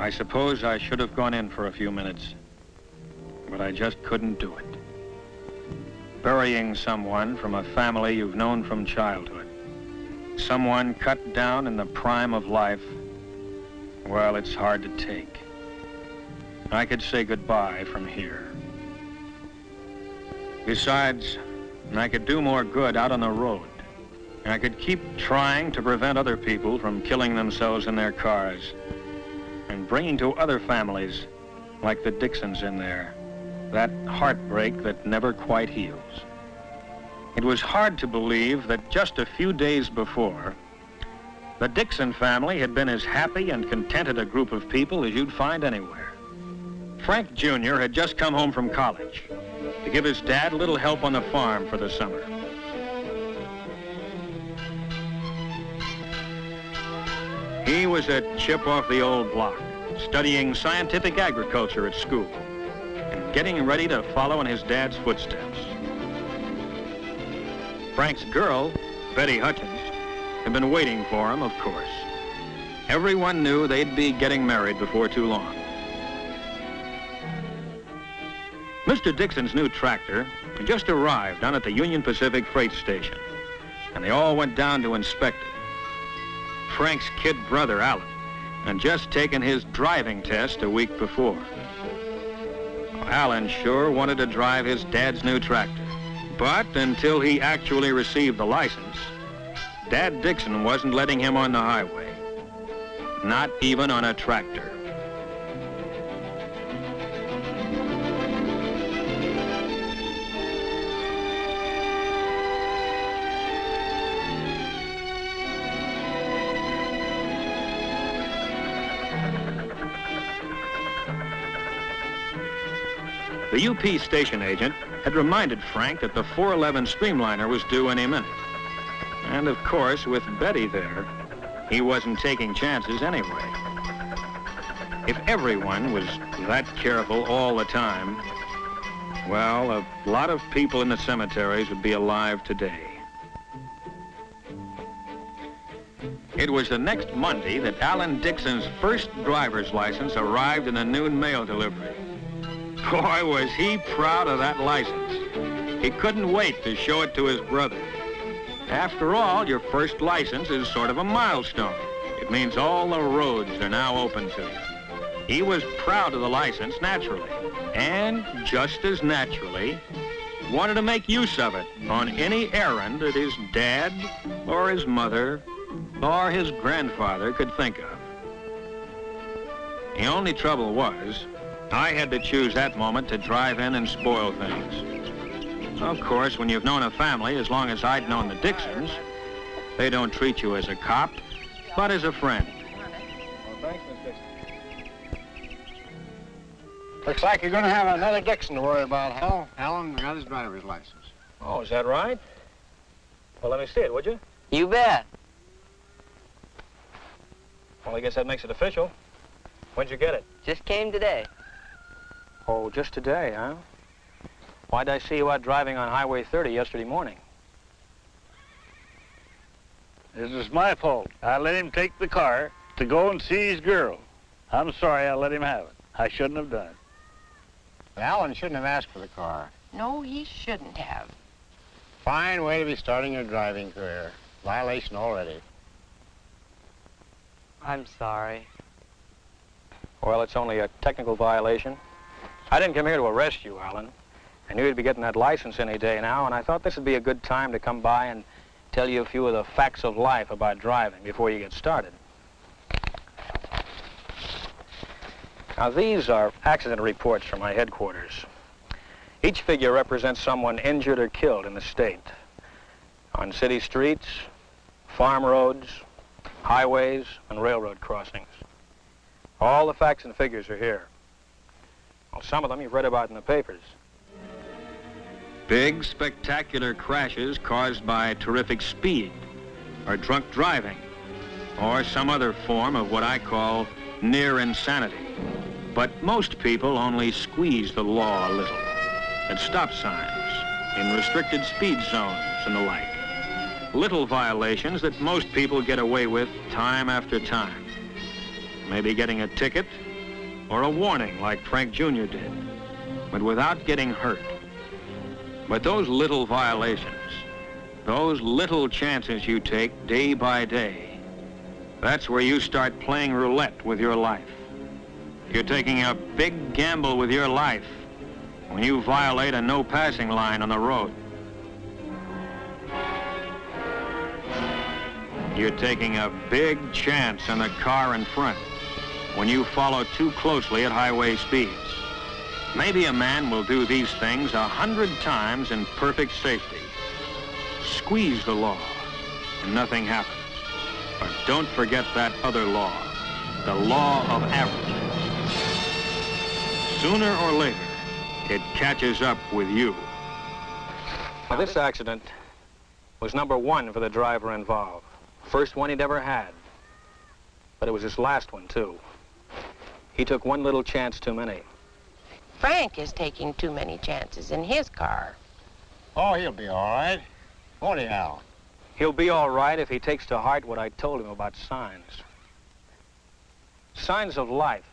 I suppose I should have gone in for a few minutes, but I just couldn't do it. Burying someone from a family you've known from childhood, someone cut down in the prime of life, well, it's hard to take. I could say goodbye from here. Besides, I could do more good out on the road. I could keep trying to prevent other people from killing themselves in their cars and bringing to other families, like the Dixons in there, that heartbreak that never quite heals. It was hard to believe that just a few days before, the Dixon family had been as happy and contented a group of people as you'd find anywhere. Frank Jr. had just come home from college to give his dad a little help on the farm for the summer. He was a chip off the old block, studying scientific agriculture at school and getting ready to follow in his dad's footsteps. Frank's girl, Betty Hutchins, had been waiting for him, of course. Everyone knew they'd be getting married before too long. Mr. Dixon's new tractor had just arrived down at the Union Pacific freight station, and they all went down to inspect it. Frank's kid brother, Alan, had just taken his driving test a week before. Alan sure wanted to drive his dad's new tractor, but until he actually received the license, Dad Dixon wasn't letting him on the highway, not even on a tractor. The UP station agent had reminded Frank that the 411 streamliner was due any minute. And of course, with Betty there, he wasn't taking chances anyway. If everyone was that careful all the time, well, a lot of people in the cemeteries would be alive today. It was the next Monday that Alan Dixon's first driver's license arrived in a noon mail delivery. Boy, was he proud of that license. He couldn't wait to show it to his brother. After all, your first license is sort of a milestone. It means all the roads are now open to you. He was proud of the license, naturally, and just as naturally, wanted to make use of it on any errand that his dad or his mother or his grandfather could think of. The only trouble was, I had to choose that moment to drive in and spoil things. Of course, when you've known a family as long as I'd known the Dixons, they don't treat you as a cop, but as a friend. Well, thanks, Miss Dixon. Looks like you're going to have another Dixon to worry about, Hal. Alan got his driver's license. Oh, is that right? Well, let me see it, would you? You bet. Well, I guess that makes it official. When'd you get it? Just came today. Oh, just today, huh? Why'd I see you out driving on Highway 30 yesterday morning? This is my fault. I let him take the car to go and see his girl. I'm sorry I let him have it. I shouldn't have done it. Alan shouldn't have asked for the car. No, he shouldn't have. Fine way to be starting your driving career. Violation already. I'm sorry. Well, it's only a technical violation. I didn't come here to arrest you, Alan. I knew you'd be getting that license any day now, and I thought this would be a good time to come by and tell you a few of the facts of life about driving before you get started. Now, these are accident reports from my headquarters. Each figure represents someone injured or killed in the state. On city streets, farm roads, highways, and railroad crossings. All the facts and figures are here. Well, some of them you've read about in the papers. Big, spectacular crashes caused by terrific speed, or drunk driving, or some other form of what I call near insanity. But most people only squeeze the law a little, at stop signs, in restricted speed zones and the like. Little violations that most people get away with time after time. Maybe getting a ticket or a warning like Frank Jr. did, but without getting hurt. But those little violations, those little chances you take day by day, that's where you start playing roulette with your life. You're taking a big gamble with your life when you violate a no passing line on the road. You're taking a big chance on the car in front when you follow too closely at highway speeds. Maybe a man will do these things 100 times in perfect safety. Squeeze the law and nothing happens. But don't forget that other law, the law of averages. Sooner or later, it catches up with you. Now, this accident was number 1 for the driver involved. First one he'd ever had. But it was his last one, too. He took one little chance too many. Frank is taking too many chances in his car. Oh, he'll be all right. Won't he, Al? He'll be all right if he takes to heart what I told him about signs. Signs of life.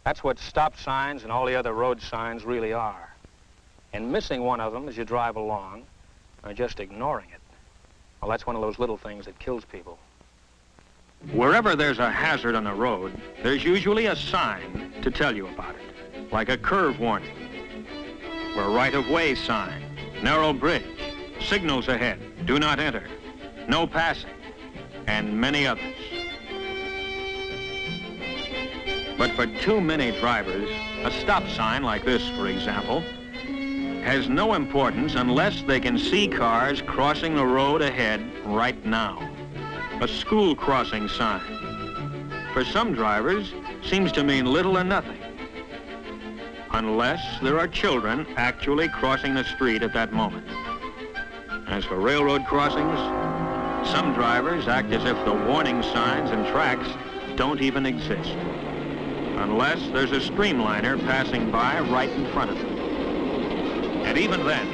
That's what stop signs and all the other road signs really are. And missing one of them as you drive along, or just ignoring it, well, that's one of those little things that kills people. Wherever there's a hazard on the road, there's usually a sign to tell you about it, like a curve warning, or a right-of-way sign, narrow bridge, signals ahead, do not enter, no passing, and many others. But for too many drivers, a stop sign like this, for example, has no importance unless they can see cars crossing the road ahead right now. A school crossing sign. For some drivers, seems to mean little or nothing, unless there are children actually crossing the street at that moment. As for railroad crossings, some drivers act as if the warning signs and tracks don't even exist, unless there's a streamliner passing by right in front of them. And even then,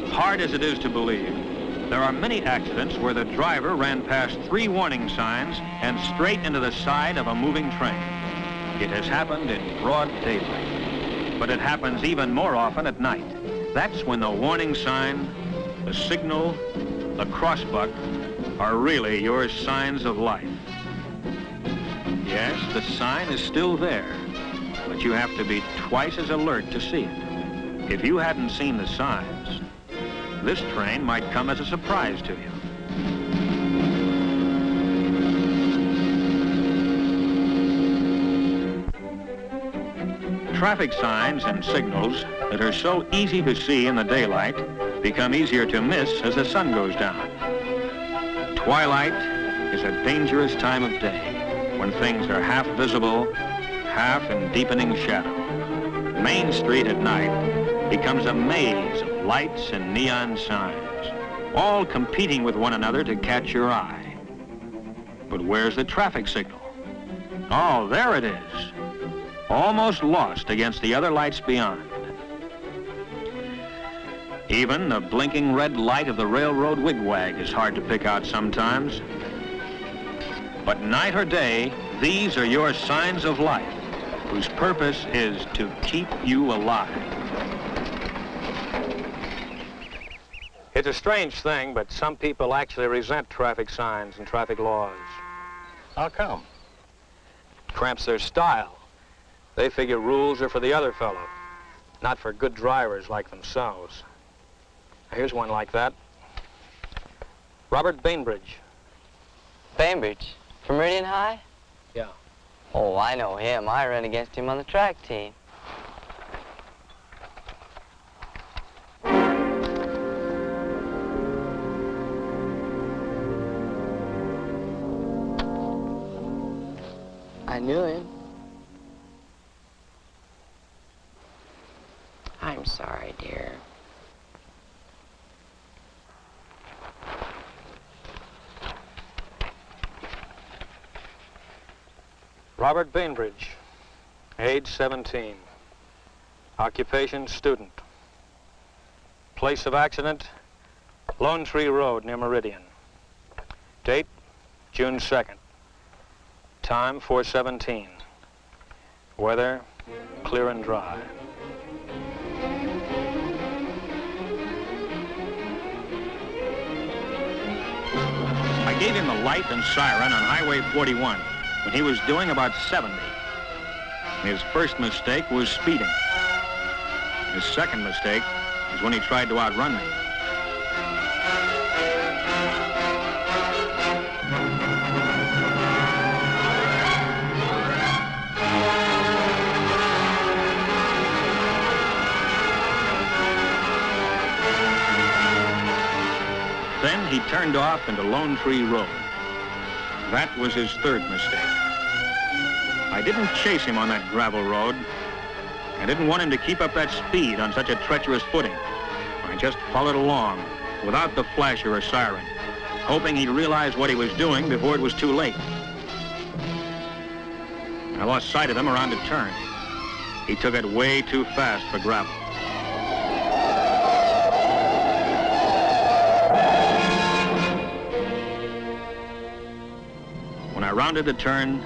hard as it is to believe, there are many accidents where the driver ran past 3 warning signs and straight into the side of a moving train. It has happened in broad daylight, but it happens even more often at night. That's when the warning sign, the signal, the crossbuck are really your signs of life. Yes, the sign is still there, but you have to be twice as alert to see it. If you hadn't seen the signs, this train might come as a surprise to you. Traffic signs and signals that are so easy to see in the daylight become easier to miss as the sun goes down. Twilight is a dangerous time of day when things are half visible, half in deepening shadow. Main Street at night becomes a maze of lights and neon signs, all competing with one another to catch your eye. But where's the traffic signal? Oh, there it is, almost lost against the other lights beyond. Even the blinking red light of the railroad wigwag is hard to pick out sometimes. But night or day, these are your signs of life, whose purpose is to keep you alive. It's a strange thing, but some people actually resent traffic signs and traffic laws. How come? Cramps their style. They figure rules are for the other fellow, not for good drivers like themselves. Here's one like that. Robert Bainbridge. Bainbridge? From Meridian High? Yeah. Oh, I know him. I ran against him on the track team. I knew him. I'm sorry, dear. Robert Bainbridge, age 17. Occupation, student. Place of accident, Lone Tree Road near Meridian. Date, June 2nd. Time, 4:17. Weather clear and dry. I gave him the light and siren on Highway 41 when he was doing about 70. His first mistake was speeding. His second mistake was when he tried to outrun me. Then he turned off into Lone Tree Road. That was his third mistake. I didn't chase him on that gravel road. I didn't want him to keep up that speed on such a treacherous footing. I just followed along without the flasher or siren, hoping he'd realize what he was doing before it was too late. I lost sight of him around a turn. He took it way too fast for gravel. When I rounded the turn,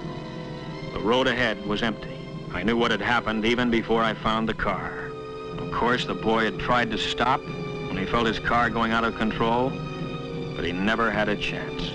the road ahead was empty. I knew what had happened even before I found the car. Of course, the boy had tried to stop when he felt his car going out of control, but he never had a chance.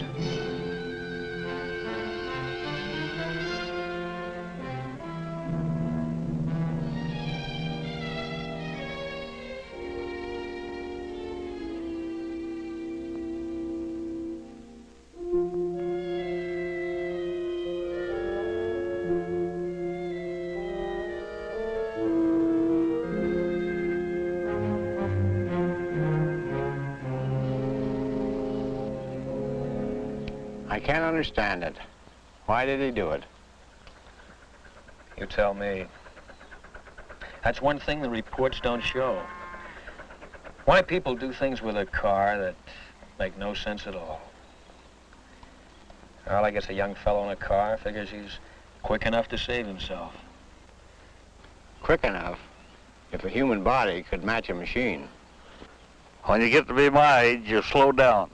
I can't understand it. Why did he do it? You tell me. That's one thing the reports don't show. Why people do things with a car that make no sense at all. Well, I guess a young fellow in a car figures he's quick enough to save himself. Quick enough? If a human body could match a machine. When you get to be my age, you slow down.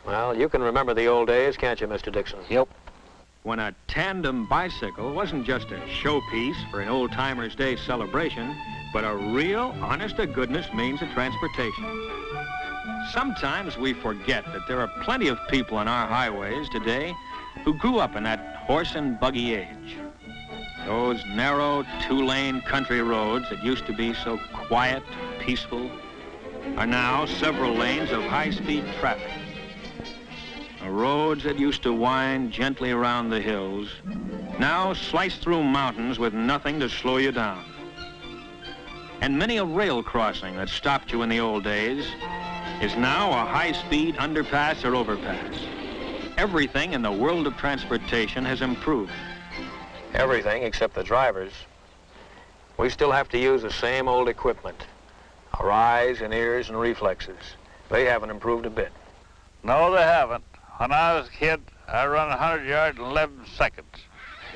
Well, you can remember the old days, can't you, Mr. Dixon? Yep. When a tandem bicycle wasn't just a showpiece for an old-timers' day celebration, but a real, honest-to-goodness means of transportation. Sometimes we forget that there are plenty of people on our highways today who grew up in that horse and buggy age. Those narrow, two-lane country roads that used to be so quiet, peaceful, are now several lanes of high-speed traffic. Roads that used to wind gently around the hills now slice through mountains with nothing to slow you down. And many a rail crossing that stopped you in the old days is now a high-speed underpass or overpass. Everything in the world of transportation has improved. Everything except the drivers. We still have to use the same old equipment. Our eyes and ears and reflexes. They haven't improved a bit. No, they haven't. When I was a kid, I run 100 yards in 11 seconds.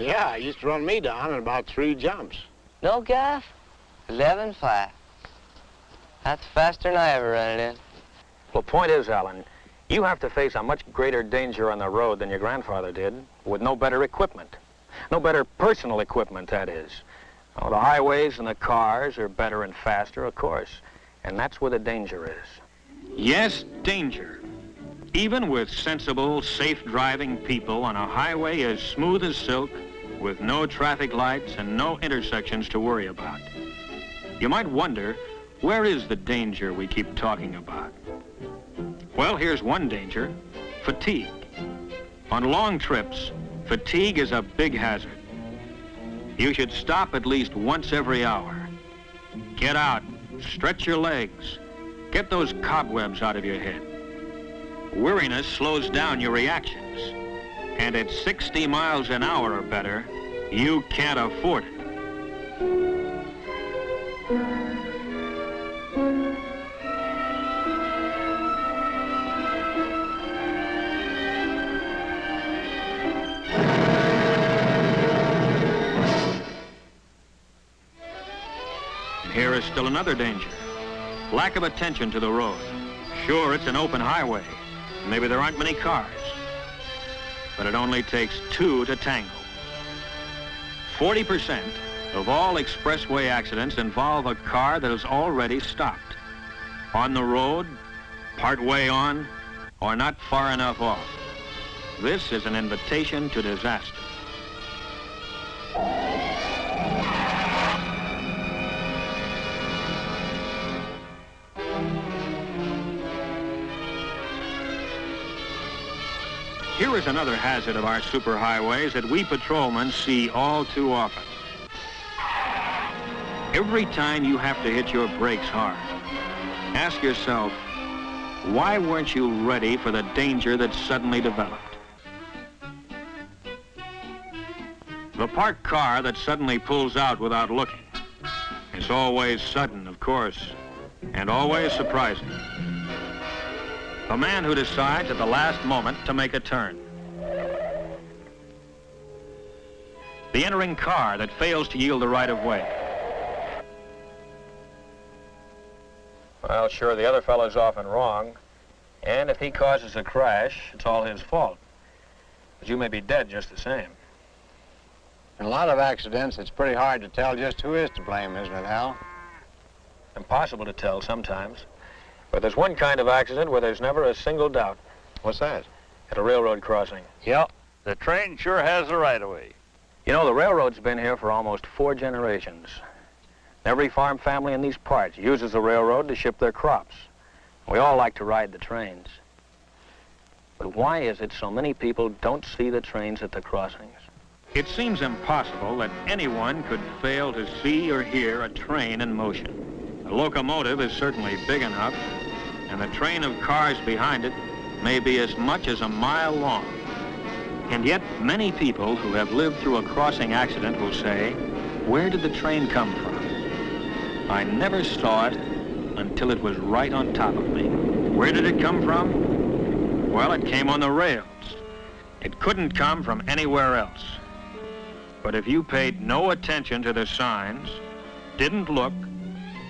Yeah, he used to run me down in about 3 jumps. No, Gaff? 11.5. That's faster than I ever ran it in. Well, point is, Alan, you have to face a much greater danger on the road than your grandfather did, with no better equipment. No better personal equipment, that is. Oh, the highways and the cars are better and faster, of course, and that's where the danger is. Yes, danger. Even with sensible, safe-driving people on a highway as smooth as silk, with no traffic lights and no intersections to worry about. You might wonder, where is the danger we keep talking about? Well, here's one danger: fatigue. On long trips, fatigue is a big hazard. You should stop at least once every hour. Get out, stretch your legs, get those cobwebs out of your head. Weariness slows down your reactions, and at 60 miles an hour or better, you can't afford it. And here is still another danger: lack of attention to the road. Sure, it's an open highway. Maybe there aren't many cars, but it only takes 2 to tango. 40% of all expressway accidents involve a car that is already stopped. On the road, part way on, or not far enough off. This is an invitation to disaster. Here is another hazard of our superhighways that we patrolmen see all too often. Every time you have to hit your brakes hard, ask yourself, why weren't you ready for the danger that suddenly developed? The parked car that suddenly pulls out without looking is always sudden, of course, and always surprising. The man who decides at the last moment to make a turn. The entering car that fails to yield the right of way. Well, sure, the other fellow's often wrong, and if he causes a crash, it's all his fault. But you may be dead just the same. In a lot of accidents, it's pretty hard to tell just who is to blame, isn't it, Hal? Impossible to tell sometimes. But there's one kind of accident where there's never a single doubt. What's that? At a railroad crossing. Yep, the train sure has the right-of-way. You know, the railroad's been here for almost 4 generations. Every farm family in these parts uses the railroad to ship their crops. We all like to ride the trains. But why is it so many people don't see the trains at the crossings? It seems impossible that anyone could fail to see or hear a train in motion. The locomotive is certainly big enough, and the train of cars behind it may be as much as a mile long. And yet, many people who have lived through a crossing accident will say, where did the train come from? I never saw it until it was right on top of me. Where did it come from? Well, it came on the rails. It couldn't come from anywhere else. But if you paid no attention to the signs, didn't look,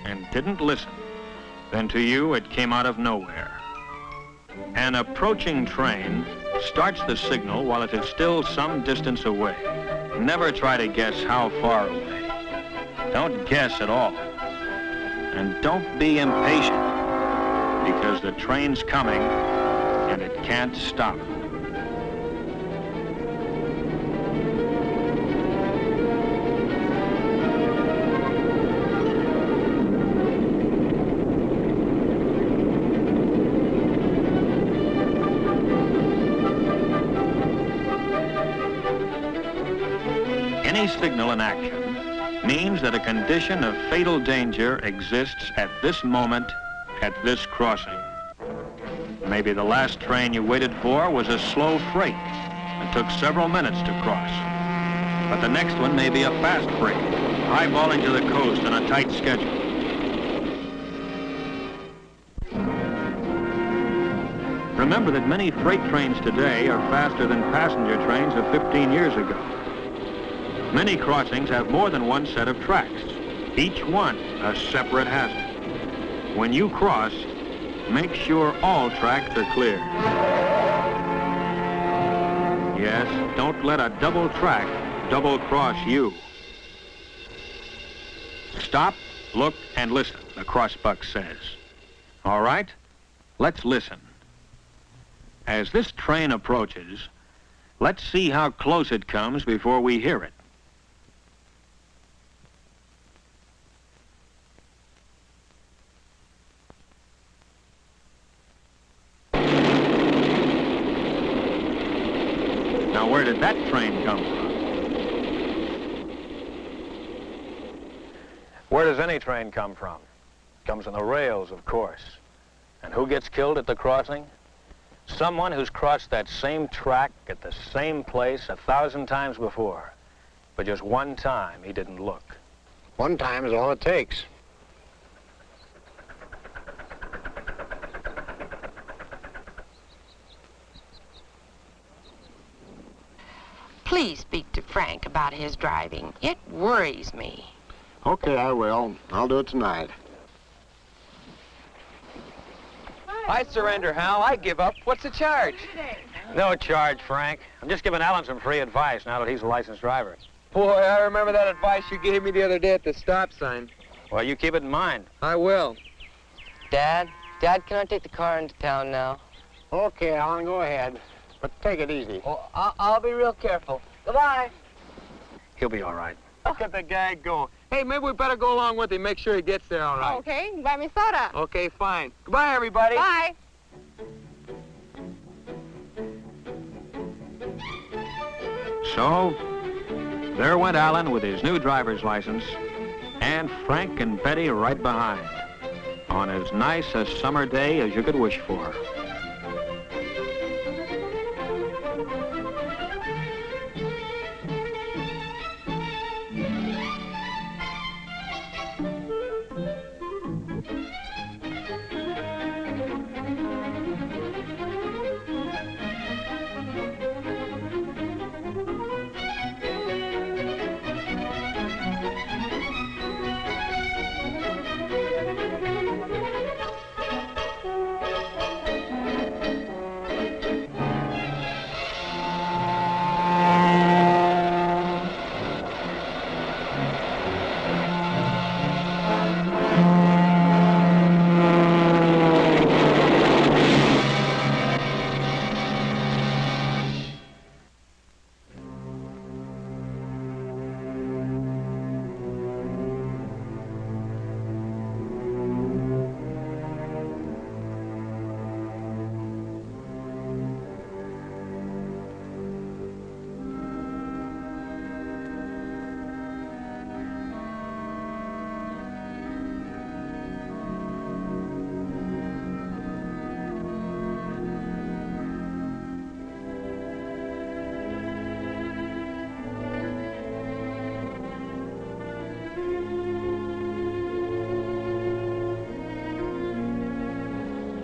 and didn't listen, then to you it came out of nowhere. An approaching train starts the signal while it is still some distance away. Never try to guess how far away. Don't guess at all. And don't be impatient, because the train's coming and it can't stop. Any signal in action means that a condition of fatal danger exists at this moment, at this crossing. Maybe the last train you waited for was a slow freight that took several minutes to cross. But the next one may be a fast freight, highballing to the coast on a tight schedule. Remember that many freight trains today are faster than passenger trains of 15 years ago. Many crossings have more than one set of tracks, each one a separate hazard. When you cross, make sure all tracks are clear. Yes, don't let a double track double-cross you. Stop, look, and listen, the crossbuck says. All right, let's listen. As this train approaches, let's see how close it comes before we hear it. Now, where did that train come from? Where does any train come from? It comes on the rails, of course. And who gets killed at the crossing? Someone who's crossed that same track at the same place 1,000 times before. But just one time, he didn't look. One time is all it takes. Please speak to Frank about his driving. It worries me. Okay, I will. I'll do it tonight. I surrender, Hal. I give up. What's the charge? No charge, Frank. I'm just giving Alan some free advice now that he's a licensed driver. Boy, I remember that advice you gave me the other day at the stop sign. Well, you keep it in mind. I will. Dad, can I take the car into town now? Okay, Alan, go ahead. But take it easy. Well, I'll be real careful. Goodbye. He'll be all right. Look at the guy go. Hey, maybe we better go along with him, make sure he gets there all right. Okay, buy me soda. Okay, fine. Goodbye, everybody. Bye. So, there went Alan with his new driver's license, and Frank and Betty right behind, on as nice a summer day as you could wish for.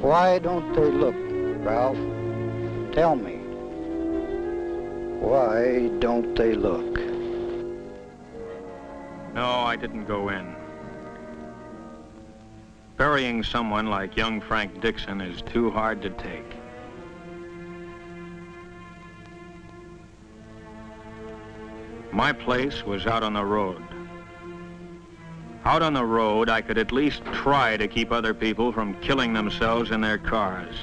Why don't they look, Ralph? Tell me. Why don't they look? No, I didn't go in. Burying someone like young Frank Dixon is too hard to take. My place was out on the road. Out on the road, I could at least try to keep other people from killing themselves in their cars.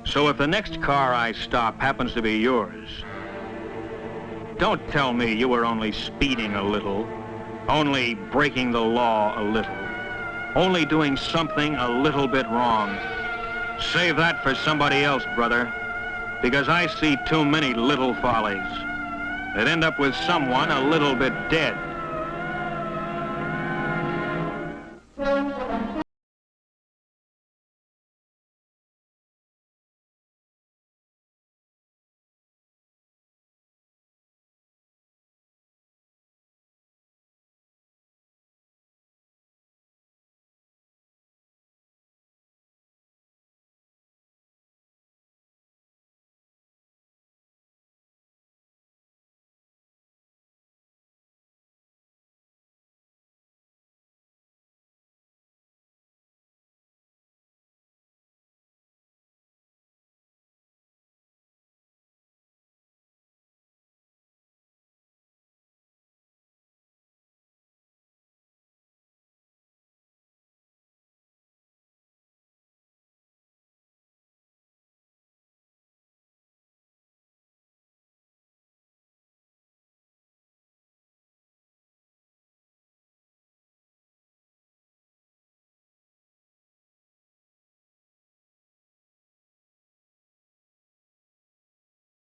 So if the next car I stop happens to be yours, don't tell me you were only speeding a little, only breaking the law a little, only doing something a little bit wrong. Save that for somebody else, brother, because I see too many little follies that end up with someone a little bit dead.